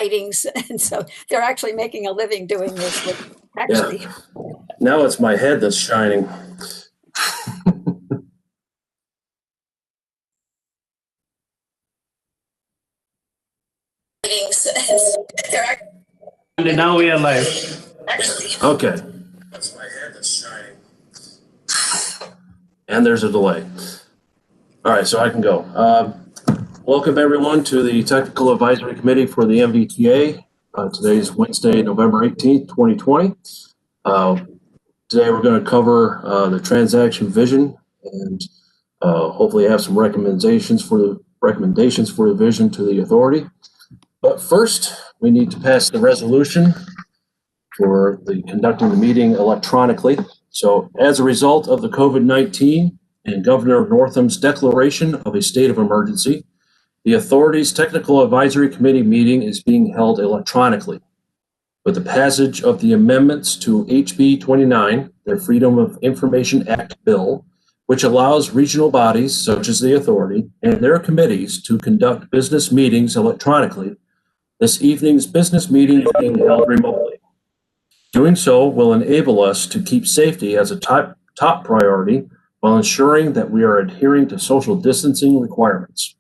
writings, and so they're actually making a living doing this. Actually, yeah. Now it's my head that's shining. And now we are live. Okay. That's my head that's shining. And there's a delay. All right, so I can go. Welcome everyone to the Technical Advisory Committee for the MVTA. Today's Wednesday, November 18th, 2020. Today we're going to cover the transaction vision and hopefully have some recommendations for the vision to the authority. But first, we need to pass the resolution for conducting the meeting electronically. So as a result of the COVID-19 and Governor Northam's declaration of a state of emergency, the authority's Technical Advisory Committee meeting is being held electronically. With the passage of the amendments to HB 29, the Freedom of Information Act bill, which allows regional bodies such as the authority and their committees to conduct business meetings electronically, this evening's business meeting is being held remotely. Doing so will enable us to keep safety as a top priority while ensuring that we are adhering to social distancing requirements.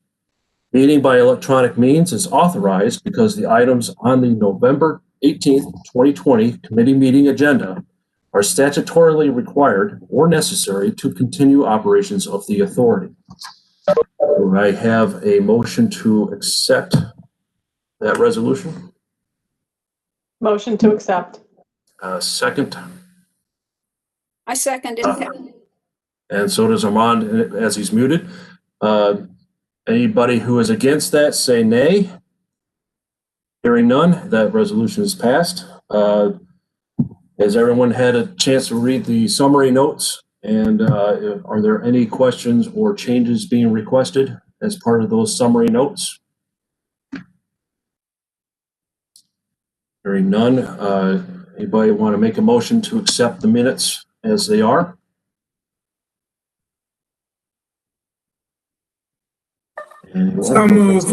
Meeting by electronic means is authorized because the items on the November 18th, 2020 committee meeting agenda are statutorily required or necessary to continue operations of the authority. Do I have a motion to accept that resolution? Motion to accept. Second. I second it. And so does Armand, as he's muted. Anybody who is against that, say nay. Hearing none, that resolution is passed. Has everyone had a chance to read the summary notes? And are there any questions or changes being requested as part of those summary notes? Hearing none, anybody want to make a motion to accept the minutes as they are? Anyone? So moved.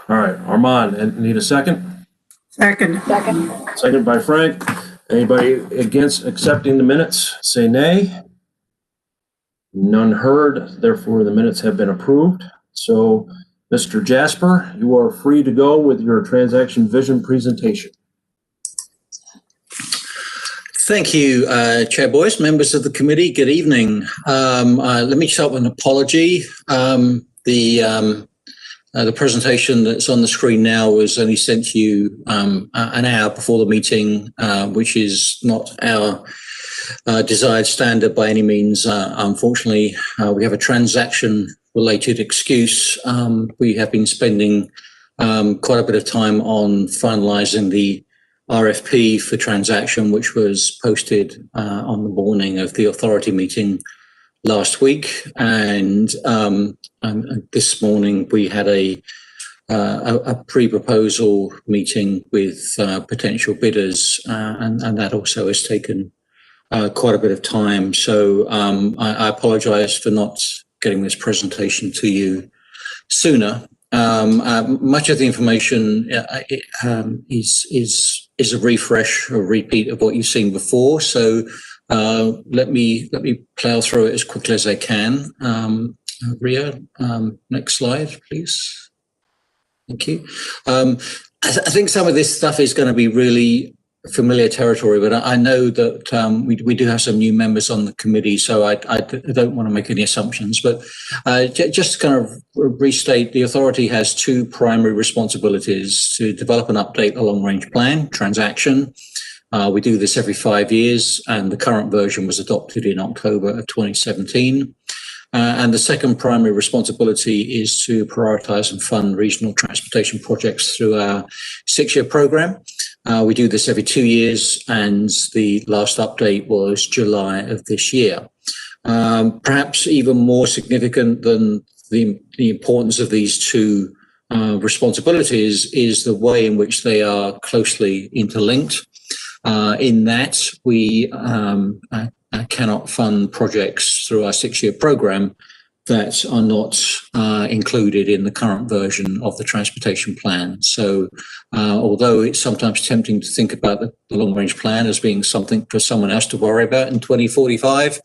All right, Armand, need a second? Second. Second by Frank. Anybody against accepting the minutes, say nay. None heard, therefore the minutes have been approved. So, Mr. Jasper, you are free to go with your transaction vision presentation. Thank you, Chair Boyce, members of the committee. Good evening. Let me start with an apology. The presentation that's on the screen now was only sent to you an hour before the meeting, which is not our desired standard by any means. Unfortunately, we have a transaction-related excuse. We have been spending quite a bit of time on finalising the RFP for transaction, which was posted on the morning of the authority meeting last week, and this morning we had a pre-proposal meeting with potential bidders, and that also has taken quite a bit of time. So I apologise for not getting this presentation to you sooner. Much of the information is a refresh or repeat of what you've seen before. So let me plow through it as quickly as I can. Ria, next slide, please. Thank you. I think some of this stuff is going to be really familiar territory, but I know that we do have some new members on the committee, so I don't want to make any assumptions. But just to kind of restate, the authority has two primary responsibilities: to develop and update a long-range plan, transaction. We do this every 5 years, and the current version was adopted in October of 2017. And the second primary responsibility is to prioritise and fund regional transportation projects through our 6-year programme. We do this every 2 years, and the last update was July of this year. Perhaps even more significant than the importance of these two responsibilities is the way in which they are closely interlinked. In that we cannot fund projects through our 6-year programme that are not included in the current version of the transportation plan. So although it's sometimes tempting to think about the long-range plan as being something for someone else to worry about in 2045,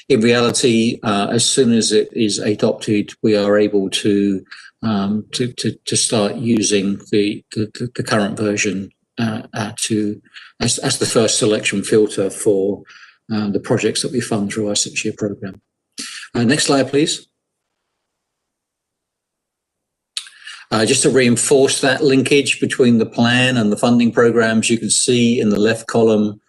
in reality, as soon as it is adopted, we are able to start using the current version as the first selection filter for the projects that we fund through our 6-year program. Next slide, please. Just to reinforce that linkage between the plan and the funding programs, you can see in the left column,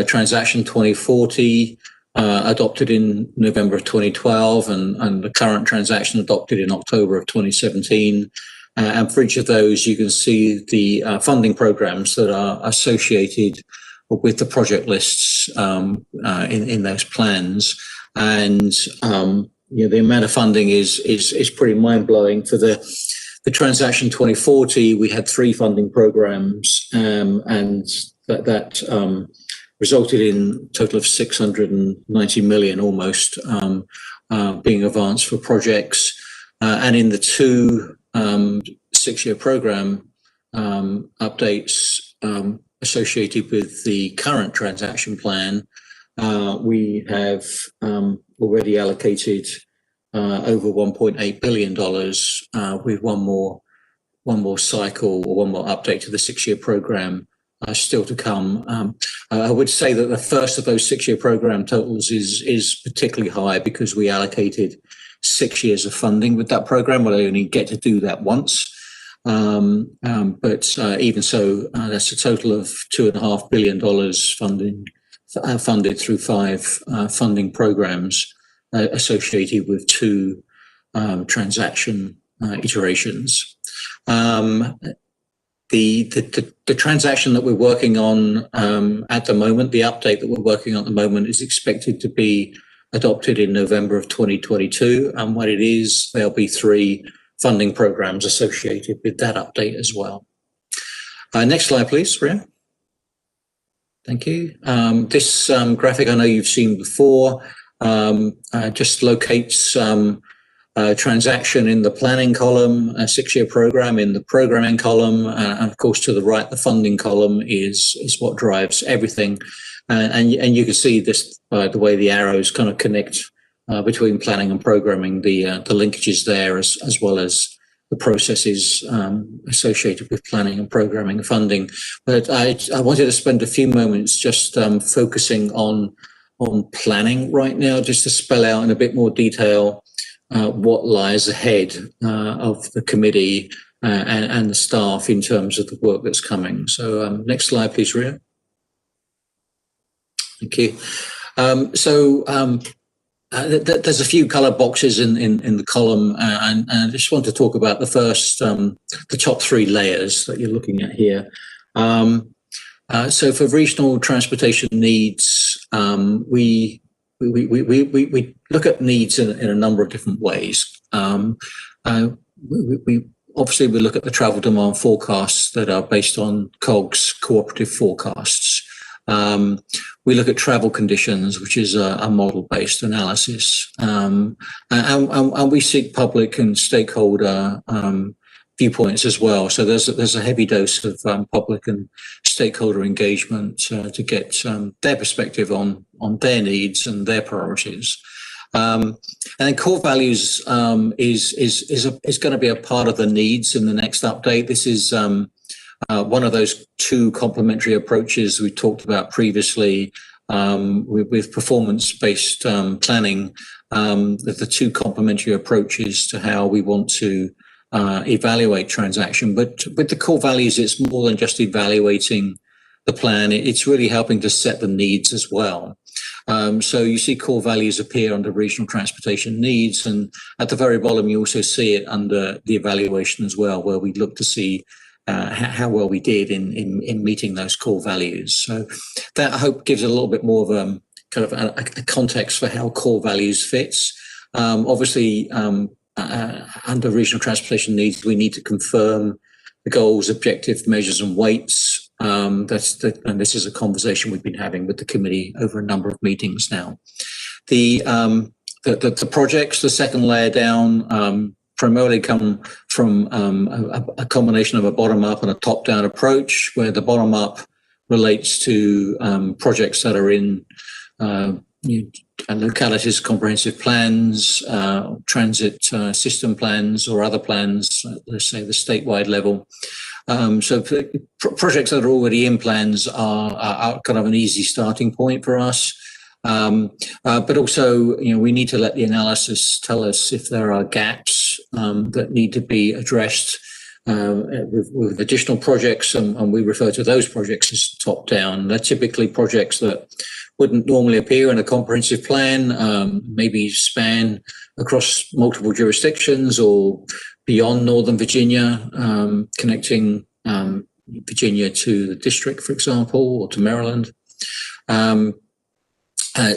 Transaction 2040, adopted in November of 2012, and the current transaction adopted in October of 2017. And for each of those, you can see the funding programs that are associated with the project lists in those plans. And the amount of funding is pretty mind-blowing. For the Transaction 2040, we had 3 funding programs, and that resulted in a total of 690 million almost being advanced for projects. And in the 2 6-year program updates associated with the current transaction plan, we have already allocated over $1.8 billion with one more cycle or one more update to the 6-year program still to come. I would say that the first of those 6-year program totals is particularly high because we allocated 6 years of funding with that program. We'll only get to do that once. But even so, that's a total of $2.5 billion funded through 5 funding programs associated with 2 transaction iterations. The transaction that we're working on at the moment, the update that we're working on at the moment, is expected to be adopted in November of 2022. And what it is, there'll be 3 funding programs associated with that update as well. Next slide, please, Ria. Thank you. This graphic I know you've seen before just locates transaction in the planning column, a 6-year program in the programming column, and of course to the right, the funding column is what drives everything. And you can see this by the way the arrows kind of connect between planning and programming, the linkages there, as well as the processes associated with planning and programming and funding. But I wanted to spend a few moments just focusing on planning right now, just to spell out in a bit more detail what lies ahead of the committee and the staff in terms of the work that's coming. So next slide, please, Ria. Thank you. There's a few color boxes in the column, and I just want to talk about the first, the top 3 layers that you're looking at here. So for regional transportation needs, we look at needs in a number of different ways. We obviously look at the travel demand forecasts that are based on COG's cooperative forecasts. We look at travel conditions, which is a model-based analysis, and we seek public and stakeholder viewpoints as well. So there's a heavy dose of public and stakeholder engagement to get their perspective on their needs and their priorities. And then core values is going to be a part of the needs in the next update. This is one of those 2 complementary approaches we talked about previously with performance-based planning. The 2 complementary approaches to how we want to evaluate transaction. But with the core values, it's more than just evaluating the plan. It's really helping to set the needs as well. So you see core values appear under regional transportation needs, and at the very bottom you also see it under the evaluation as well, where we look to see how well we did in meeting those core values. So that I hope gives a little bit more of a kind of a context for how core values fits. Obviously, under regional transportation needs, we need to confirm the goals, objective measures, and weights. And this is a conversation we've been having with the committee over a number of meetings now. The the projects, the second layer down, primarily come from a combination of a bottom-up and a top-down approach, where the bottom-up relates to projects that are in localities, comprehensive plans, transit system plans, or other plans, let's say the statewide level. So projects that are already in plans are kind of an easy starting point for us. But also, we need to let the analysis tell us if there are gaps that need to be addressed with additional projects, and we refer to those projects as top-down. They're typically projects that wouldn't normally appear in a comprehensive plan, maybe span across multiple jurisdictions or beyond Northern Virginia, connecting Virginia to the district, for example, or to Maryland.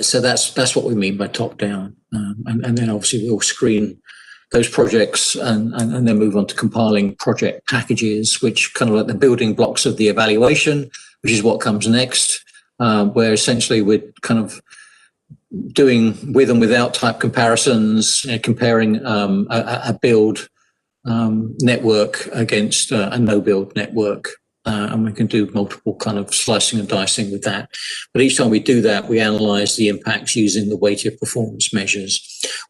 So that's what we mean by top-down. And then obviously we'll screen those projects and then move on to compiling project packages, which kind of like the building blocks of the evaluation, which is what comes next, where essentially we're kind of doing with and without type comparisons, comparing a build network against a no build network. And we can do multiple kind of slicing and dicing with that. But each time we do that, we analyze the impacts using the weighted performance measures.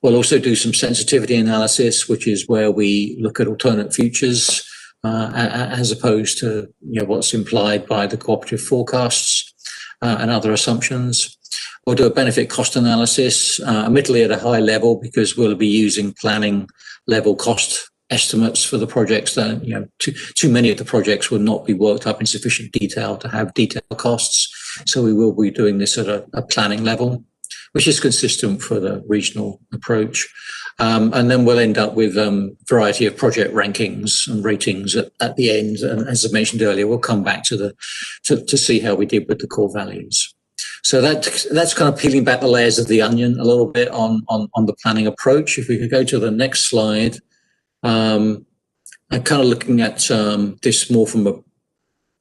We'll also do some sensitivity analysis, which is where we look at alternate futures as opposed to what's implied by the cooperative forecasts and other assumptions. We'll do a benefit cost analysis, admittedly at a high level, because we'll be using planning level cost estimates for the projects that, too many of the projects will not be worked up in sufficient detail to have detailed costs. So we will be doing this at a planning level, which is consistent for the regional approach. And then we'll end up with a variety of project rankings and ratings at the end. And as I mentioned earlier, we'll come back to see how we did with the core values. So that's kind of peeling back the layers of the onion a little bit on the planning approach. If we could go to the next slide. I'm kind of looking at this more from a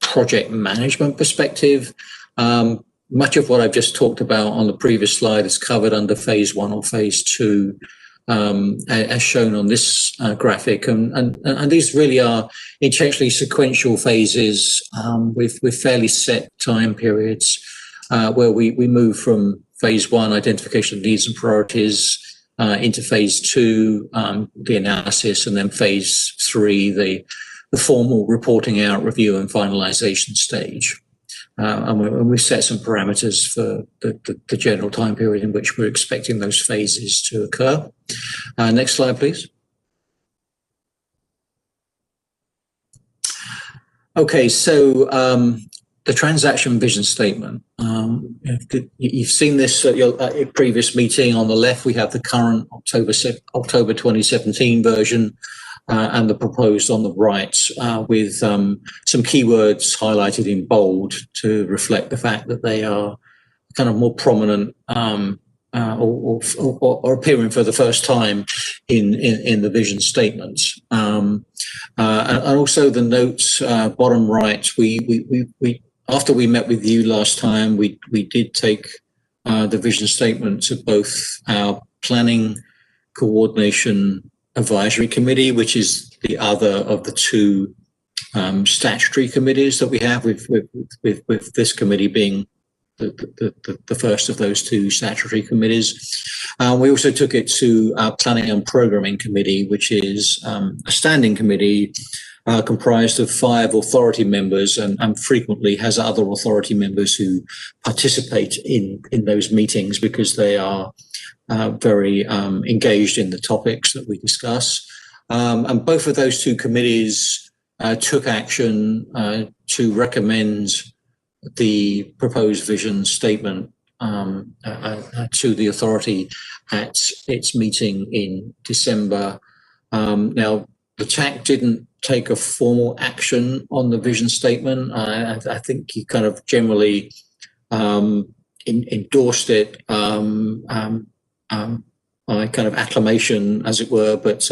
project management perspective. Much of what I've just talked about on the previous slide is covered under phase 1 or phase 2, as shown on this graphic. And these really are intentionally sequential phases with fairly set time periods where we move from phase 1, identification of needs and priorities, into phase 2, the analysis, and then phase 3, the formal reporting out, review, and finalization stage. And we set some parameters for the general time period in which we're expecting those phases to occur. Next slide, please. Okay, so the transaction vision statement. You've seen this at your previous meeting. On the left, we have the current October 2017 version, and the proposed on the right, with some keywords highlighted in bold to reflect the fact that they are kind of more prominent or appearing for the first time in the vision statement. And also the notes bottom right, we after we met with you last time, we did take the vision statement to both our planning coordination advisory committee, which is the other of the two statutory committees that we have, with this committee being the first of those two statutory committees. We also took it to our planning and programming committee, which is a standing committee comprised of 5 authority members, and frequently has other authority members who participate in those meetings because they are very engaged in the topics that we discuss. And both of those two committees took action to recommend the proposed vision statement to the authority at its meeting in December. Now, the TAC didn't take a formal action on the vision statement. I think he kind of generally endorsed it by kind of acclamation, as it were, but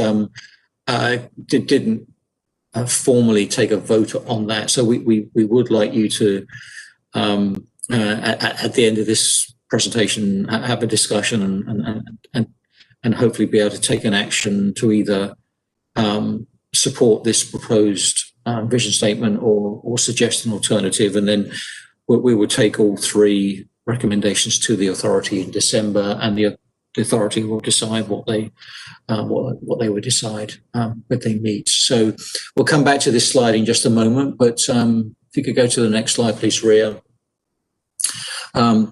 didn't formally take a vote on that. So we would like you to, at the end of this presentation, have a discussion and hopefully be able to take an action to either support this proposed vision statement or suggest an alternative. And then we will take all three recommendations to the authority in December, and the authority will decide what they would decide when they meet. So we'll come back to this slide in just a moment, but if you could go to the next slide, please, Ria. I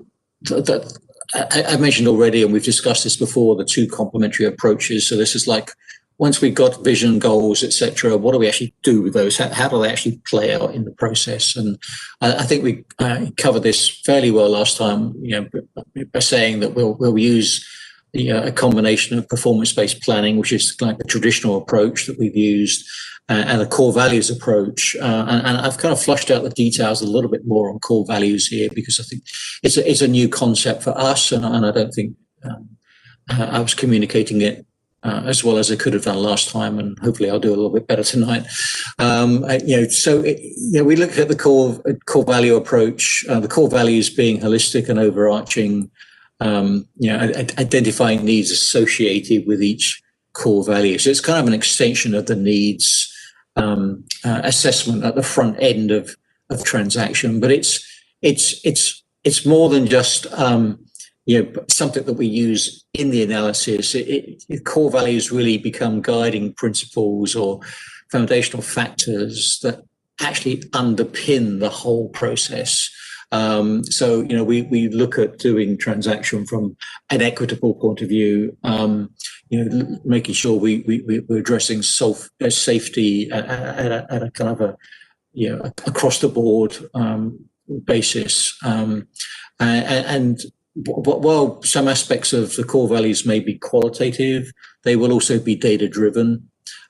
mentioned already, and we've discussed this before, the two complementary approaches. So this is like, once we've got vision, goals, etc., what do we actually do with those? How do they actually play out in the process? And I think we covered this fairly well last time, by saying that we'll use a combination of performance-based planning, which is like the traditional approach that we've used, and a core values approach. And I've kind of flushed out the details a little bit more on core values here, because I think it's a new concept for us, and I don't think I was communicating it as well as I could have done last time, and hopefully I'll do a little bit better tonight. We look at the core value approach, the core values being holistic and overarching, identifying needs associated with each core value. So it's kind of an extension of the needs assessment at the front end of transaction, but it's more than just something that we use in the analysis. Core values really become guiding principles or foundational factors that actually underpin the whole process. So we look at doing transaction from an equitable point of view, making sure we're addressing safety at a kind of across the board basis, and while some aspects of the core values may be qualitative, they will also be data driven.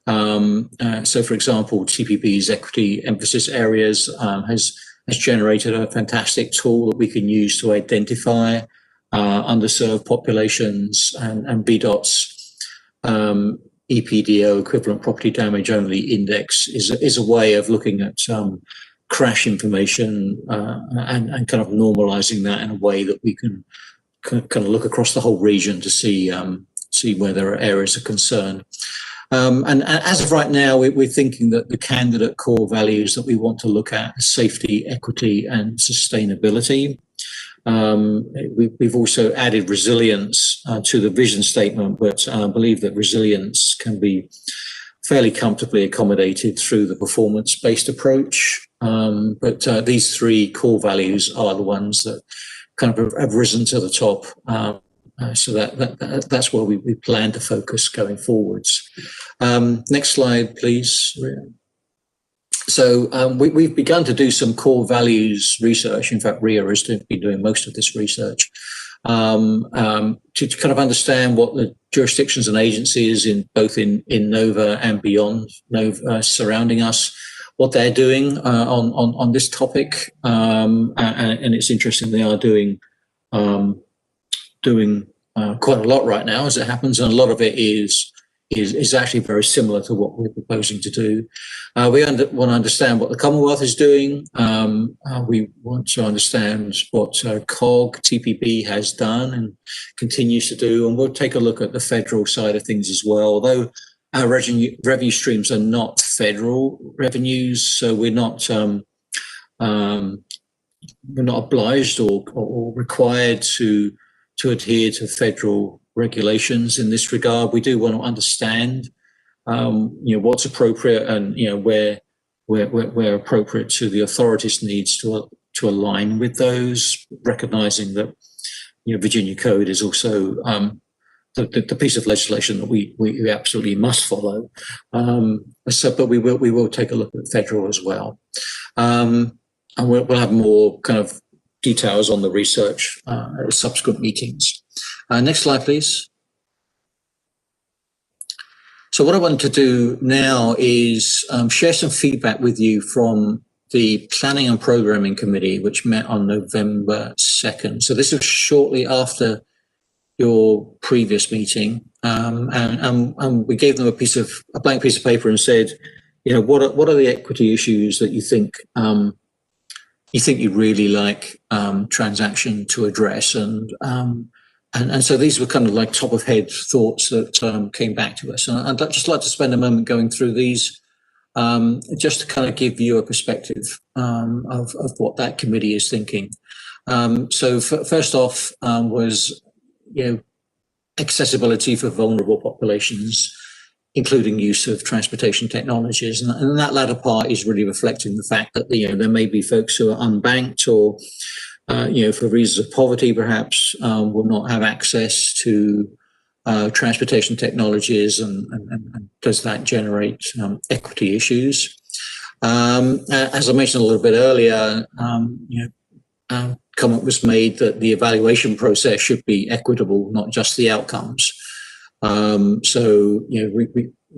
So, for example, TPB's equity emphasis areas has generated a fantastic tool that we can use to identify underserved populations, and BDOT's EPDO, equivalent property damage only index, is a way of looking at crash information and kind of normalizing that in a way that we can kind of look across the whole region to see where there are areas of concern. And as of right now, we're thinking that the candidate core values that we want to look at are safety, equity, and sustainability. We've also added resilience to the vision statement, but I believe that resilience can be fairly comfortably accommodated through the performance-based approach. But these three core values are the ones that kind of have risen to the top. So that's where we plan to focus going forwards. Next slide, please. So we've begun to do some core values research. In fact, Ria has been doing most of this research to kind of understand what the jurisdictions and agencies both in Nova and beyond Nova surrounding us, what they're doing on this topic, and it's interesting, they are doing quite a lot right now, as it happens, and a lot of it is actually very similar to what we're proposing to do. We want to understand what the Commonwealth is doing. We want to understand what COG TPB has done and continues to do, and we'll take a look at the federal side of things as well. Although our revenue streams are not federal revenues, so we're not obliged or required to adhere to federal regulations in this regard. We do want to understand, what's appropriate and where appropriate to the authorities' needs to align with those, recognizing that Virginia Code is also the piece of legislation that we absolutely must follow. But we will take a look at federal as well, and we'll have more kind of details on the research at subsequent meetings. Next slide, please. So what I want to do now is share some feedback with you from the Planning and Programming Committee, which met on November 2nd. So this was shortly after your previous meeting, and we gave them a blank piece of paper and said, what are the equity issues that you think you'd really like transaction to address, and And so these were kind of like top of head thoughts that came back to us. And I'd just like to spend a moment going through these, just to kind of give you a perspective of what that committee is thinking. So first off was, accessibility for vulnerable populations, including use of transportation technologies. And that latter part is really reflecting the fact that, there may be folks who are unbanked or, for reasons of poverty, perhaps, will not have access to transportation technologies, and does that generate equity issues? As I mentioned a little bit earlier, comment was made that the evaluation process should be equitable, not just the outcomes. So,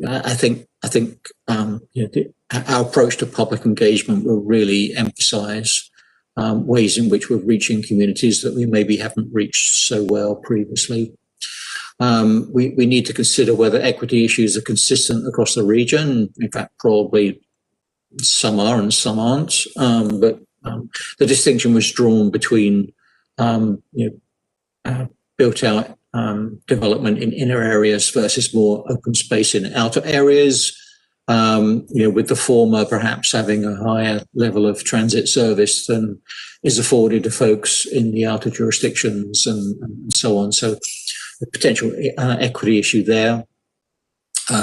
I think our approach to public engagement will really emphasize ways in which we're reaching communities that we maybe haven't reached so well previously. We need to consider whether equity issues are consistent across the region. In fact, probably some are and some aren't. But the distinction was drawn between built out development in inner areas versus more open space in outer areas. With the former perhaps having a higher level of transit service than is afforded to folks in the outer jurisdictions and so on. So the potential equity issue there.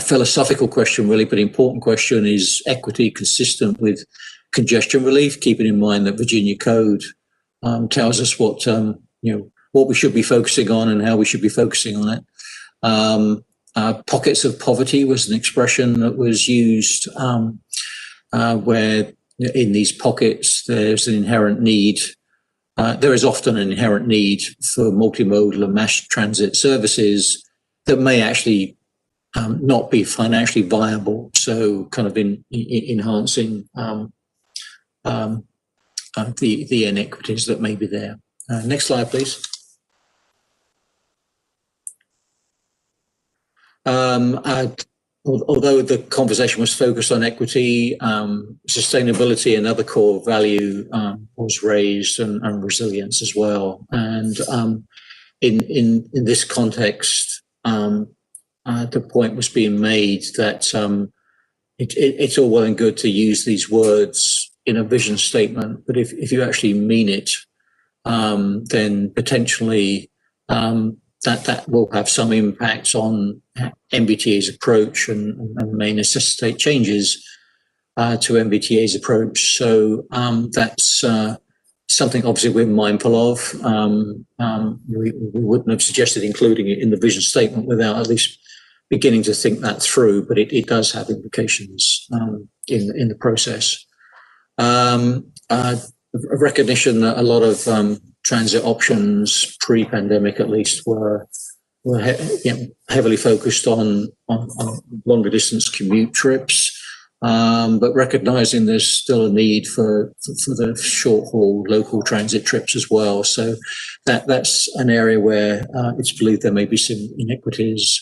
Philosophical question, really, but important question, is equity consistent with congestion relief, keeping in mind that Virginia Code tells us what we should be focusing on and how we should be focusing on it. Pockets of poverty was an expression that was used where in these pockets there's an inherent need. There is often an inherent need for multimodal and mass transit services that may actually not be financially viable. So kind of enhancing the inequities that may be there. Next slide, please. Although the conversation was focused on equity, sustainability, another core value was raised, and resilience as well. And in this context, the point was being made that it's all well and good to use these words in a vision statement, but if you actually mean it, then potentially that will have some impacts on MBTA's approach and may necessitate changes to MBTA's approach. So that's something obviously we're mindful of. We wouldn't have suggested including it in the vision statement without at least beginning to think that through, but it does have implications in the process. Recognition that a lot of transit options pre-pandemic at least were heavily focused on longer distance commute trips, but recognizing there's still a need for the short haul local transit trips as well. So that's an area where it's believed there may be some inequities.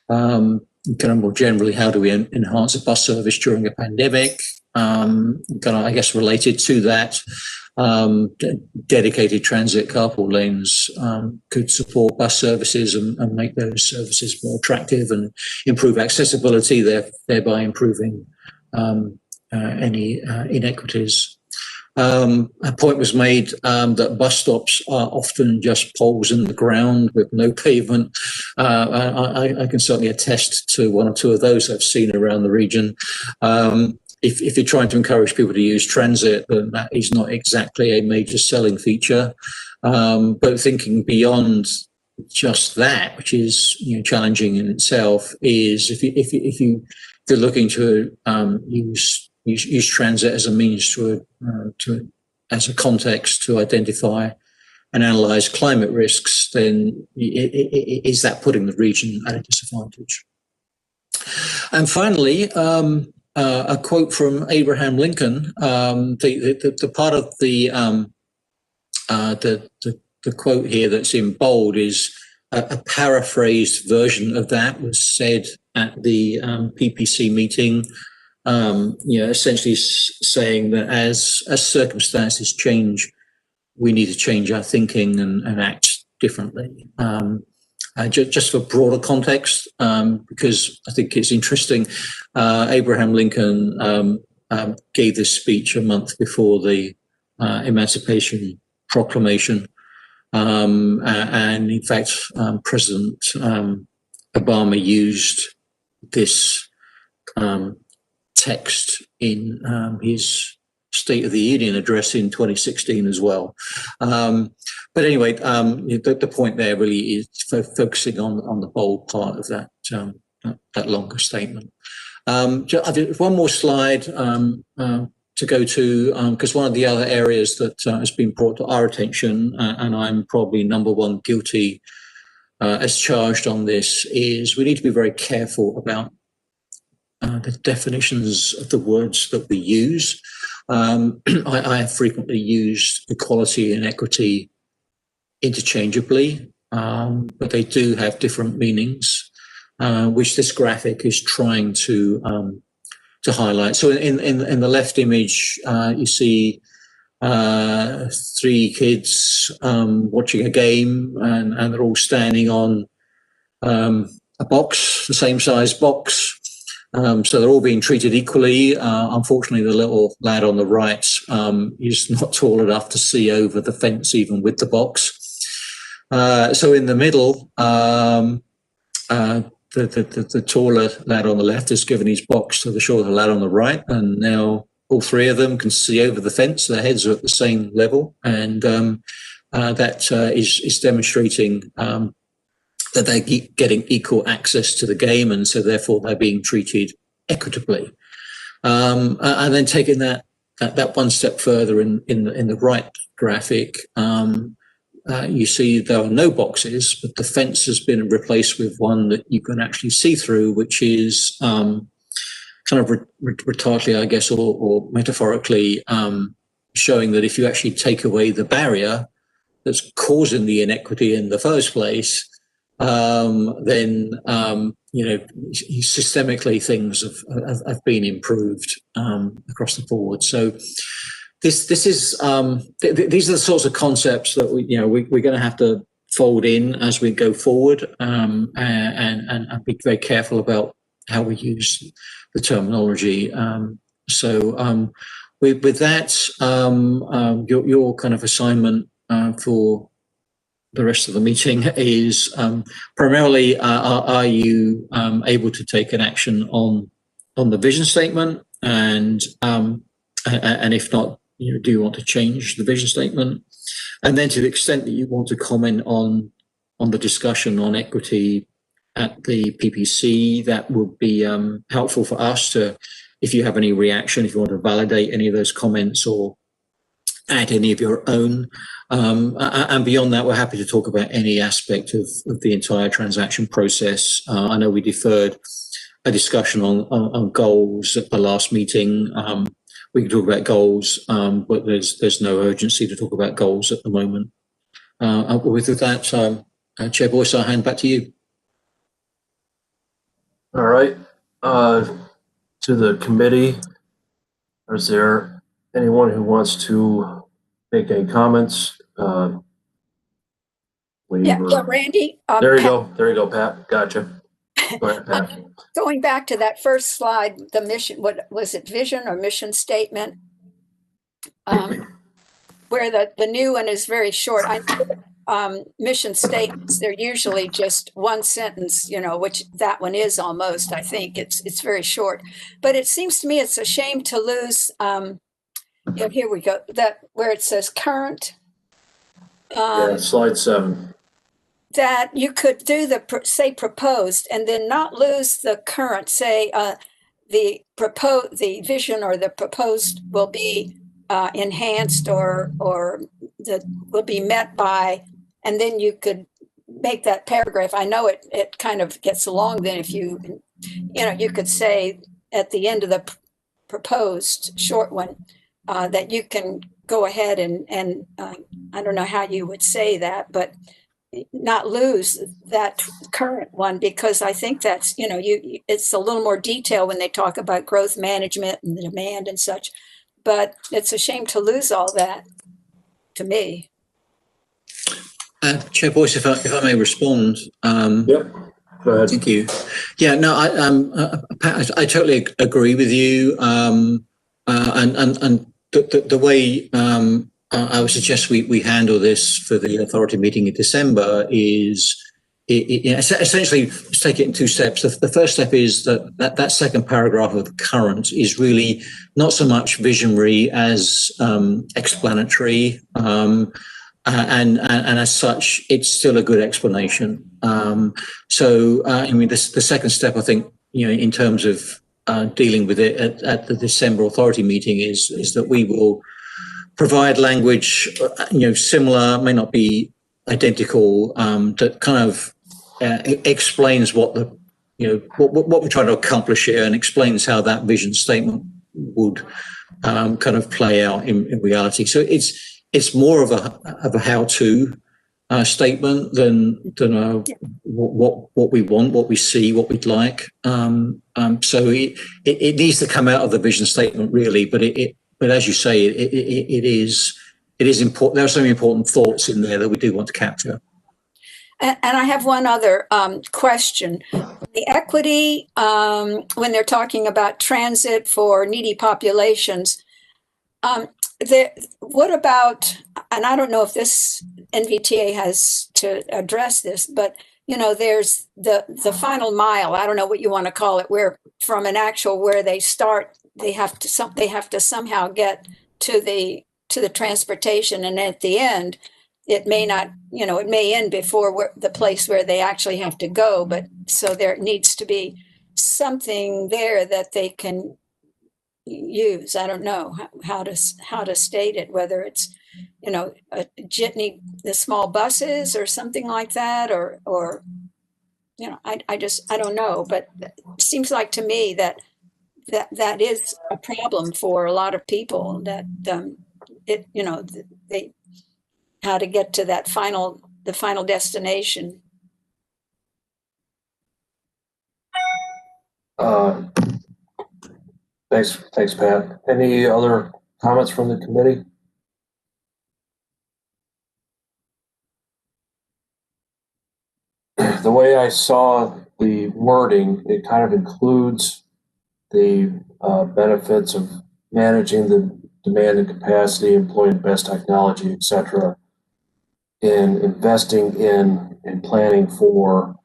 Kind of more generally, how do we enhance a bus service during a pandemic? Kind of, I guess, related to that, dedicated transit carpool lanes could support bus services and make those services more attractive and improve accessibility, thereby improving any inequities. A point was made that bus stops are often just poles in the ground with no pavement. I can certainly attest to one or two of those I've seen around the region. If you're trying to encourage people to use transit, then that is not exactly a major selling feature. But thinking beyond just that, which is challenging in itself, is if you're looking to use transit as a means as a context to identify and analyze climate risks, then is that putting the region at a disadvantage? And finally, a quote from Abraham Lincoln. The part of the quote here that's in bold is a paraphrased version of that was said at the PPC meeting. Essentially saying that as circumstances change, we need to change our thinking and act differently. Just for broader context, because I think it's interesting, Abraham Lincoln gave this speech a month before the Emancipation Proclamation. And in fact, President Obama used this text in his State of the Union address in 2016 as well. But anyway, the point there really is focusing on the bold part of that longer statement. I did one more slide to go to, because one of the other areas that has been brought to our attention, and I'm probably number one guilty as charged on this, is we need to be very careful about the definitions of the words that we use. I have frequently used equality and equity interchangeably, but they do have different meanings, which this graphic is trying to highlight. So in the left image, you see 3 kids watching a game, and they're all standing on a box, the same size box. So they're all being treated equally. Unfortunately, the little lad on the right is not tall enough to see over the fence, even with the box. So in the middle, the taller lad on the left has given his box to the shorter lad on the right, and now all 3 of them can see over the fence. Their heads are at the same level, and that is demonstrating that they're getting equal access to the game, and so therefore they're being treated equitably. And then taking that one step further in the right graphic, you see there are no boxes, but the fence has been replaced with one that you can actually see through, which is kind of rhetorically, I guess, or metaphorically showing that if you actually take away the barrier that's causing the inequity in the first place, then systemically things have been improved across the board. So this is these are the sorts of concepts that we're going to have to fold in as we go forward, and be very careful about how we use the terminology. So with that, your kind of assignment for the rest of the meeting is primarily, are you able to take an action on the vision statement, and if not, do you want to change the vision statement? And then to the extent that you want to comment on the discussion on equity at the PPC, that would be helpful for us to, if you have any reaction, if you want to validate any of those comments or add any of your own. And beyond that, we're happy to talk about any aspect of the entire transaction process. I know we deferred a discussion on goals at the last meeting. We can talk about goals, but there's no urgency to talk about goals at the moment. With that, Chair Boyce, I'll hand back to you. All right. To the committee, is there anyone who wants to make any comments? Yeah, Randy. There you go, Pat. Gotcha. Go ahead, Pat. Going back to that first slide, the mission, what was it, vision or mission statement? Where the new one is very short. Mission statements, they're usually just one sentence, which that one is almost, I think. It's very short. But it seems to me it's a shame to lose, here we go, that where it says current. Yeah, slide 7. That you could do say proposed, and then not lose the current, say the vision or the proposed will be enhanced or will be met by, and then you could make that paragraph. I know it kind of gets long then if you could say at the end of the proposed short one that you can go ahead and I don't know how you would say that, but not lose that current one, because I think that's, it's a little more detail when they talk about growth management and the demand and such, but it's a shame to lose all that, to me. Chair Boyce, if I may respond. Yep. Go ahead. Thank you. Yeah, no, Pat, I totally agree with you. And the way I would suggest we handle this for the authority meeting in December is essentially let's take it in two steps. The first step is that second paragraph of the current is really not so much visionary as explanatory. And as such, it's still a good explanation. So, I mean, the second step, I think, in terms of dealing with it at the December authority meeting is that we will provide language, similar, may not be identical, that kind of explains what what we're trying to accomplish here and explains how that vision statement would kind of play out in reality. So it's more of a how-to statement than what we want, what we see, what we'd like. So it needs to come out of the vision statement, really. But as you say, it is important. There are some important thoughts in there that we do want to capture. And I have one other question. The equity, when they're talking about transit for needy populations, what about, and I don't know if this NVTA has to address this, but there's the final mile. I don't know what you want to call it, where from an actual where they start, they have to somehow get to the transportation, and at the end, it may not, it may end before the place where they actually have to go. But so there needs to be something there that they can use. I don't know how to state it, whether it's a jitney, the small buses or something like that, or I don't know, but it seems like to me that is a problem for a lot of people, that they how to get to the final destination. Thanks, Pat. Any other comments from the committee? The way I saw the wording, it kind of includes the benefits of managing the demand and capacity, employing the best technology, et cetera, in investing in and planning for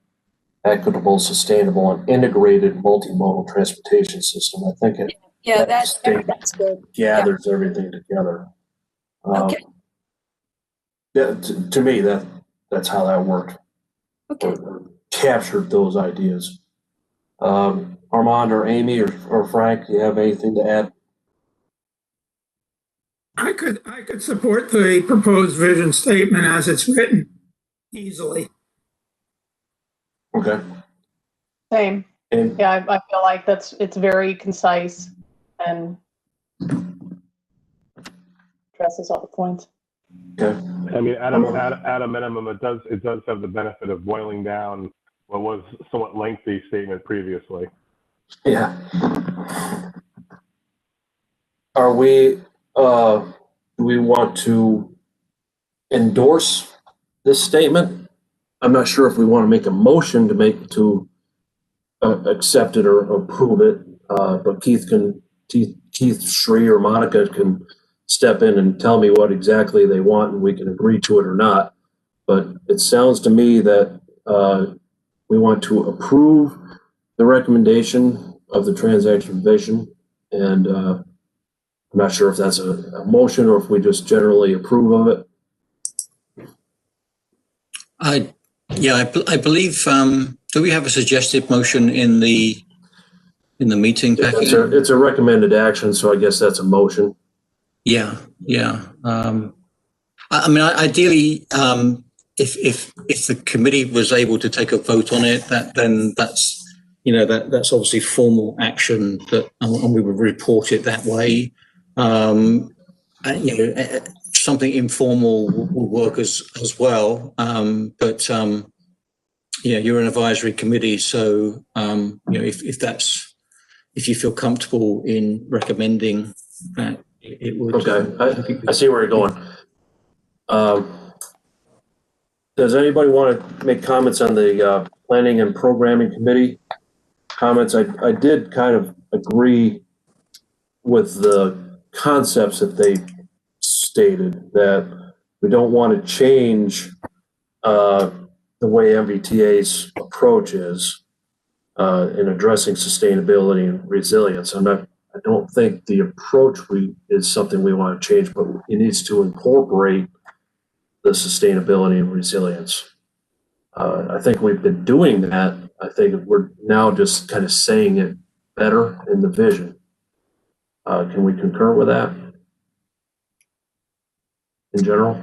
equitable, sustainable, and integrated multimodal transportation system. I think it that's good. gathers everything together. Okay. Yeah, to me, that's how that worked. Okay. Or captured those ideas. Armand or Amy or Frank, do you have anything to add? I could support the proposed vision statement as it's written easily. Okay. Same. And Yeah, I feel like it's very concise and addresses all the points. okay. I mean, at a minimum, it does have the benefit of boiling down what was somewhat lengthy statement previously. Yeah. Are we, do we want to endorse this statement? I'm not sure if we want to make a motion to accept it or approve it, but Keith, Shree, or Monica can step in and tell me what exactly they want, and we can agree to it or not. But it sounds to me that we want to approve the recommendation of the transaction vision, and I'm not sure if that's a motion or if we just generally approve of it. I believe. Do we have a suggested motion in the meeting package? It's a recommended action, so I guess that's a motion. Yeah. I mean, ideally, if the committee was able to take a vote on it, then that's that's obviously formal action and we would report it that way. Something informal will work as well. But you're an advisory committee, so if you feel comfortable in recommending that, it would. Okay, I see where you're going. Does anybody want to make comments on the planning and programming committee comments? I did kind of agree with the concepts that they stated, that we don't want to change the way MBTA's approach is in addressing sustainability and resilience. I don't think the approach is something we want to change, but it needs to incorporate the sustainability and resilience. I think we've been doing that. I think we're now just kind of saying it better in the vision. Can we concur with that in general?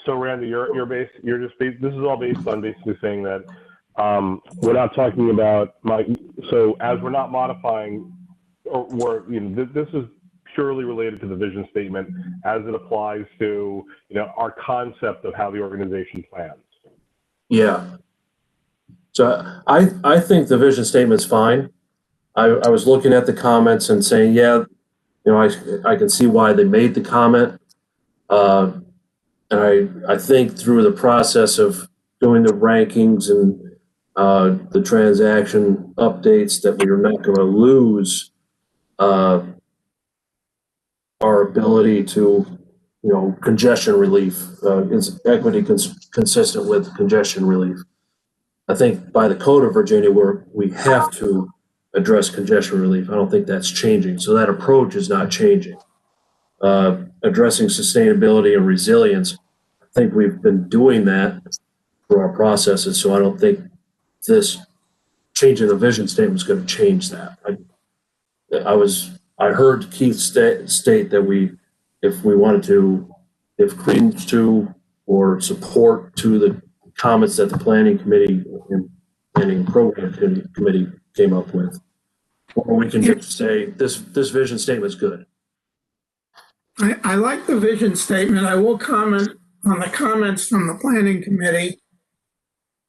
So Randy, this is all based on basically saying that we're not talking about so as we're not modifying, or this is purely related to the vision statement as it applies to our concept of how the organization plans. Yeah. So I think the vision statement's fine. I was looking at the comments and saying, yeah, I can see why they made the comment. And I think through the process of doing the rankings and the transaction updates that we are not going to lose our ability to, congestion relief, is equity consistent with congestion relief. I think by the Code of Virginia, we have to address congestion relief. I don't think that's changing. So that approach is not changing. Addressing sustainability and resilience, I think we've been doing that through our processes. So I don't think this changing the vision statement is going to change that. I heard Keith state that if we wanted to, if credence to or support to the comments that the planning committee and planning program committee came up with, or we can just say this vision statement is good. I like the vision statement. I will comment on the comments from the planning committee,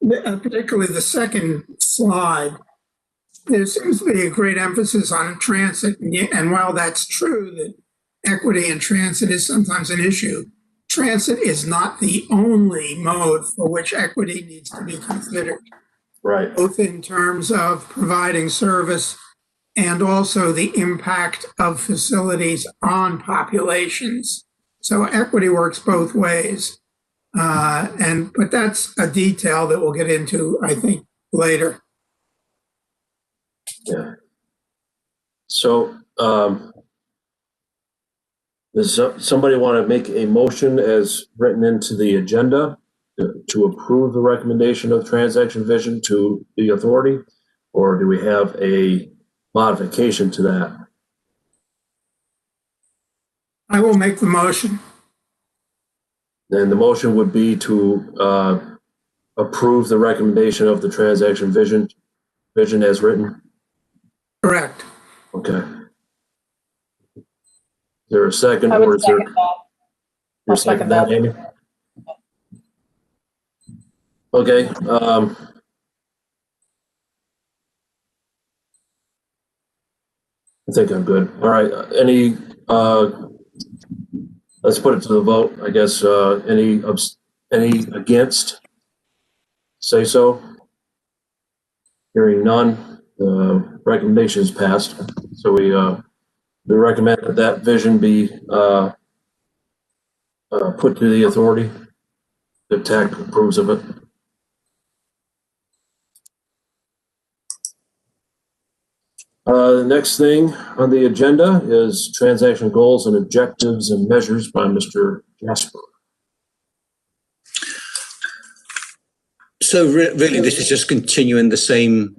particularly the second slide. There seems to be a great emphasis on transit, and while that's true that equity in transit is sometimes an issue, transit is not the only mode for which equity needs to be considered. Right. Both in terms of providing service and also the impact of facilities on populations. So equity works both ways. But that's a detail that we'll get into, I think, later. Yeah. So, does somebody want to make a motion as written into the agenda to approve the recommendation of transaction vision to the authority, or do we have a modification to that? I will make the motion. Then the motion would be to approve the recommendation of the transaction vision as written. Correct. Okay. Is there a second? I Or would is there? second that. You're I'll second that. Amy? Okay. I think I'm good. All right. Any? Let's put it to the vote. I guess. Any against? Say so. Hearing none. The recommendation is passed. So we recommend that vision be put to the authority. The TAC approves of it. The next thing on the agenda is transaction goals and objectives and measures by Mr. Jasper. So really, this is just continuing the same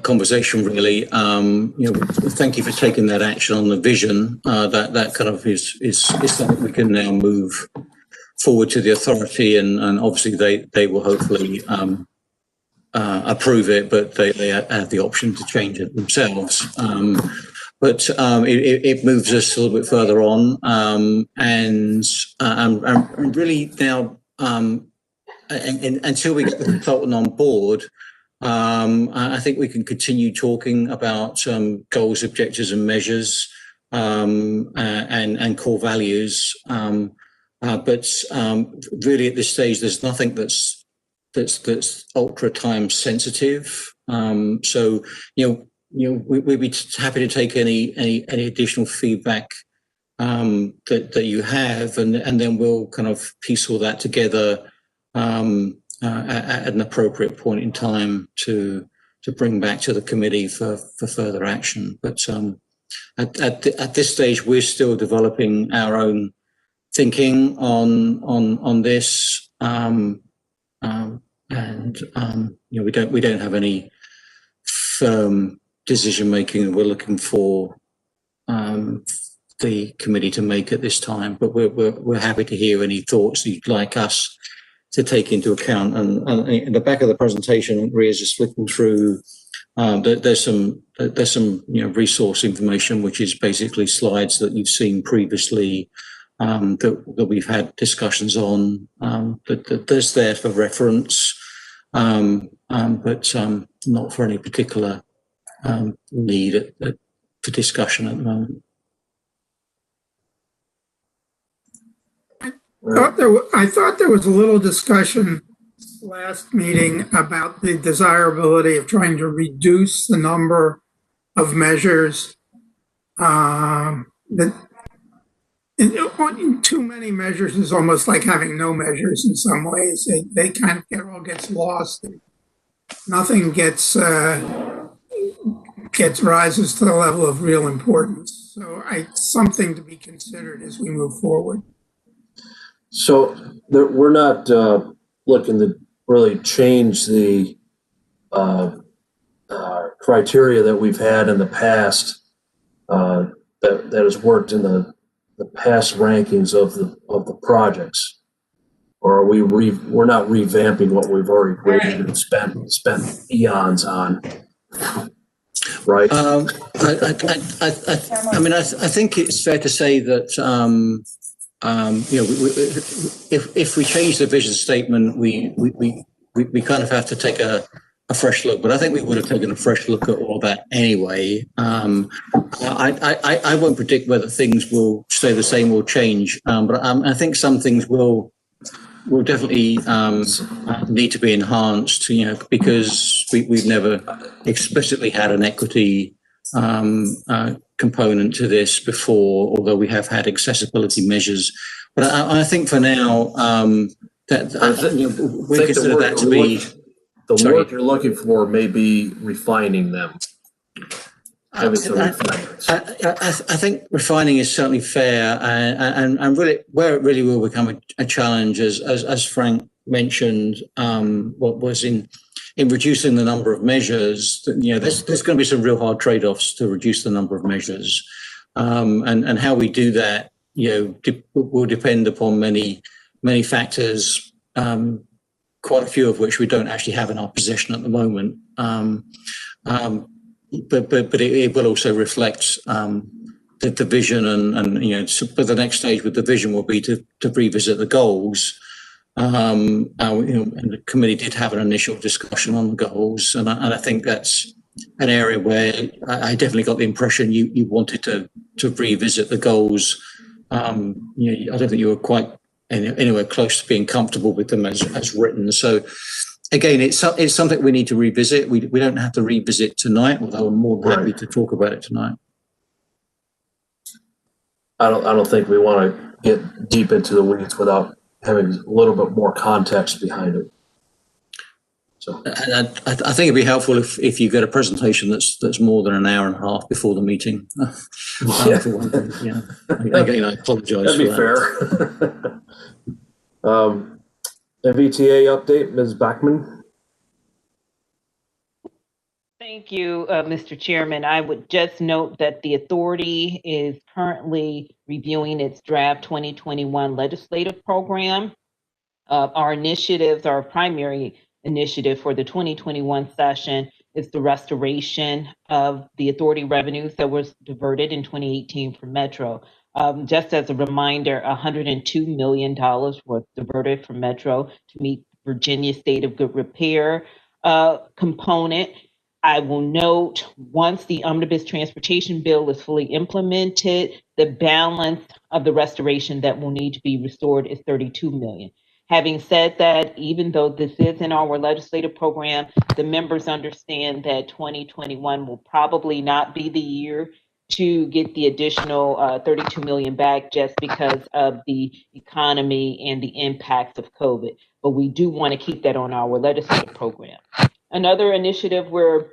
conversation. Really, thank you for taking that action on the vision. That kind of is something we can now move forward to the authority, and obviously they will hopefully approve it, but they have the option to change it themselves. But it moves us a little bit further on, and really now. And until we get the consultant on board, I think we can continue talking about goals, objectives, and measures, and core values. But really, at this stage, there's nothing that's ultra time sensitive. So we'd be happy to take any additional feedback that you have, and then we'll kind of piece all that together at an appropriate point in time to bring back to the committee for further action. But at this stage, we're still developing our own thinking on this, and we don't have any firm decision making we're looking for the committee to make at this time. But we're happy to hear any thoughts you'd like us to take into account. And in the back of the presentation, Ria's just flicking through. There's some resource information, which is basically slides that you've seen previously, that we've had discussions on, that there's there for reference, but not for any particular need for discussion at the moment. I thought there was a little discussion last meeting about the desirability of trying to reduce the number of measures. Too many measures is almost like having no measures in some ways. They kind of all gets lost. And nothing gets rises to the level of real importance. So something to be considered as we move forward. So we're not looking to really change the criteria that we've had in the past that has worked in the past rankings of the projects, or are we're not revamping what we've already graded and spent eons on, right? I mean, I think it's fair to say that if we change the vision statement, we kind of have to take a fresh look. But I think we would have taken a fresh look at all that anyway. I won't predict whether things will stay the same or change, but I think some things will definitely need to be enhanced. Because we've never explicitly had an equity component to this before, although we have had accessibility measures. But I think for now, we consider that to be... The work you're looking for may be refining them. I think refining is certainly fair, and really where it really will become a challenge, as Frank mentioned, what was in reducing the number of measures. There's going to be some real hard trade-offs to reduce the number of measures, and how we do that, will depend upon many factors. Quite a few of which we don't actually have in our possession at the moment. But it will also reflect the vision, and but the next stage with the vision will be to revisit the goals. And the committee did have an initial discussion on the goals, and I think that's an area where I definitely got the impression you wanted to revisit the goals. I don't think you were quite anywhere close to being comfortable with them as written. So again, it's something we need to revisit. We don't have to revisit tonight, although I'm more than happy to talk about it tonight. I don't think we want to get deep into the weeds without having a little bit more context behind it. So I think it'd be helpful if you get a presentation that's more than an hour and a half before the meeting. Again, I apologise. That'd be fair. MVTA update, Ms. Bachman. Thank you, Mr. Chairman. I would just note that the authority is currently reviewing its draft 2021 legislative program. Our initiatives, our primary initiative for the 2021 session is the restoration of the authority revenues that was diverted in 2018 from Metro. Just as a reminder, $102 million was diverted from Metro to meet Virginia State of Good Repair component. I will note, once the omnibus transportation bill is fully implemented, the balance of the restoration that will need to be restored is 32 million. Having said that, even though this is in our legislative program, the members understand that 2021 will probably not be the year to get the additional 32 million back, just because of the economy and the impacts of COVID. But we do want to keep that on our legislative program. Another initiative we're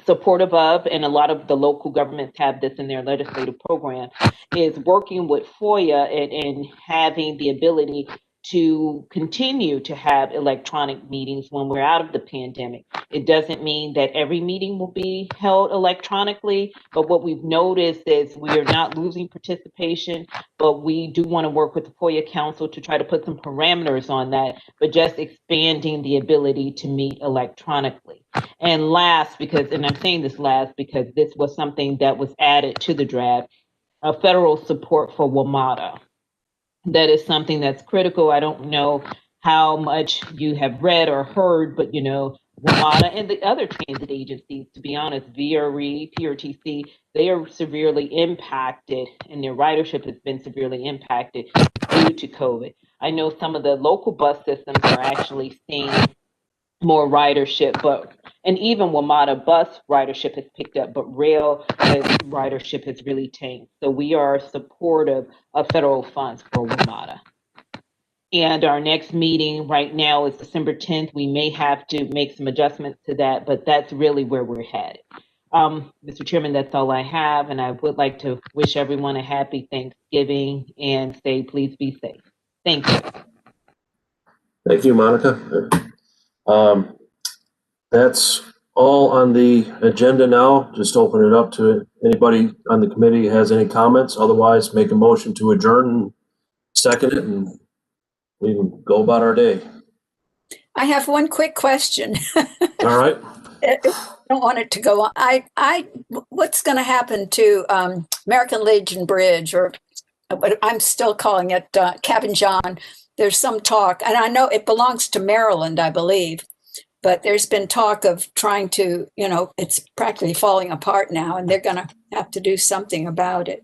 supportive of, and a lot of the local governments have this in their legislative program, is working with FOIA and having the ability to continue to have electronic meetings when we're out of the pandemic. It doesn't mean that every meeting will be held electronically, but what we've noticed is we are not losing participation, but we do want to work with the FOIA Council to try to put some parameters on that, but just expanding the ability to meet electronically. And last, and I'm saying this last because this was something that was added to the draft, federal support for WMATA. That is something that's critical. I don't know how much you have read or heard, but WMATA and the other transit agencies, to be honest, VRE, PRTC, they are severely impacted, and their ridership has been severely impacted due to COVID. I know some of the local bus systems are actually seeing more ridership, and even WMATA bus ridership has picked up, but rail ridership has really tanked. So we are supportive of federal funds for WMATA. And our next meeting right now is December 10th. We may have to make some adjustments to that, but that's really where we're headed. Mr. Chairman, that's all I have, and I would like to wish everyone a happy Thanksgiving and say, please be safe. Thank you. Thank you, Monica. That's all on the agenda now. Just open it up to anybody on the committee has any comments. Otherwise, make a motion to adjourn and second it, and we can go about our day. I have one quick question. All right. I don't want it to go on. What's going to happen to American Legion Bridge, or what I'm still calling it Cabin John? There's some talk, and I know it belongs to Maryland, I believe, but there's been talk of trying to, it's practically falling apart now, and they're going to have to do something about it.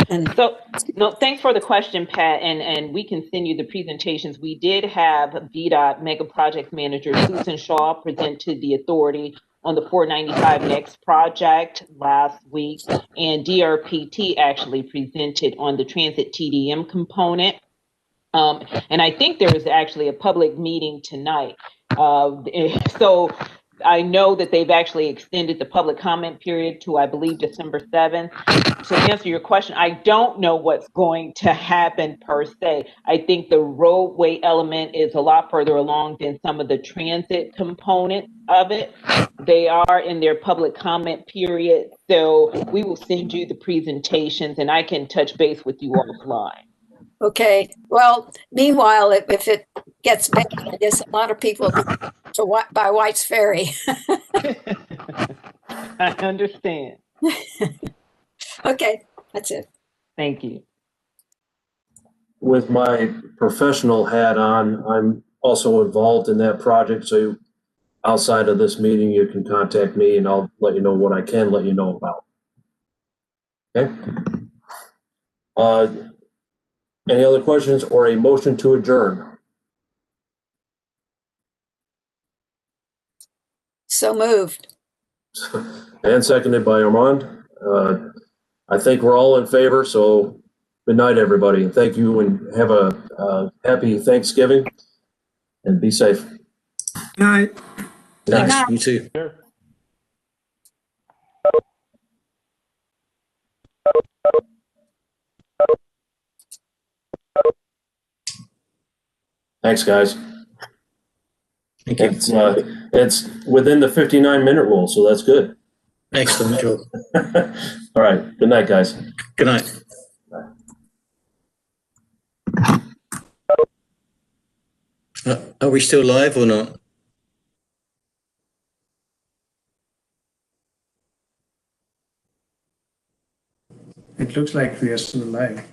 And so, no, thanks for the question, Pat, and we continue the presentations. We did have VDOT Mega Project Manager Susan Shaw present to the authority on the 495 Next project last week, and DRPT actually presented on the transit TDM component. And I think there is actually a public meeting tonight. So I know that they've actually extended the public comment period to, I believe, December 7th. To answer your question, I don't know what's going to happen per se. I think the roadway element is a lot further along than some of the transit component of it. They are in their public comment period. So we will send you the presentations, and I can touch base with you offline. okay. Well, meanwhile, if it gets bad, I guess a lot of people by White's Ferry. I understand. Okay, that's it. Thank you. With my professional hat on, I'm also involved in that project. So outside of this meeting, you can contact me and I'll let you know what I can let you know about. Okay. Any other questions or a motion to adjourn? So moved. And seconded by Armand. I think we're all in favor, so good night, everybody. And thank you, and have a happy Thanksgiving, and be safe. Good night. Thanks. You too. Sure. Thanks, guys. Thank you. It's within the 59-minute rule, so that's good. Excellent job. All right. Good night, guys. Good night. Are we still live or not? It looks like we are still alive.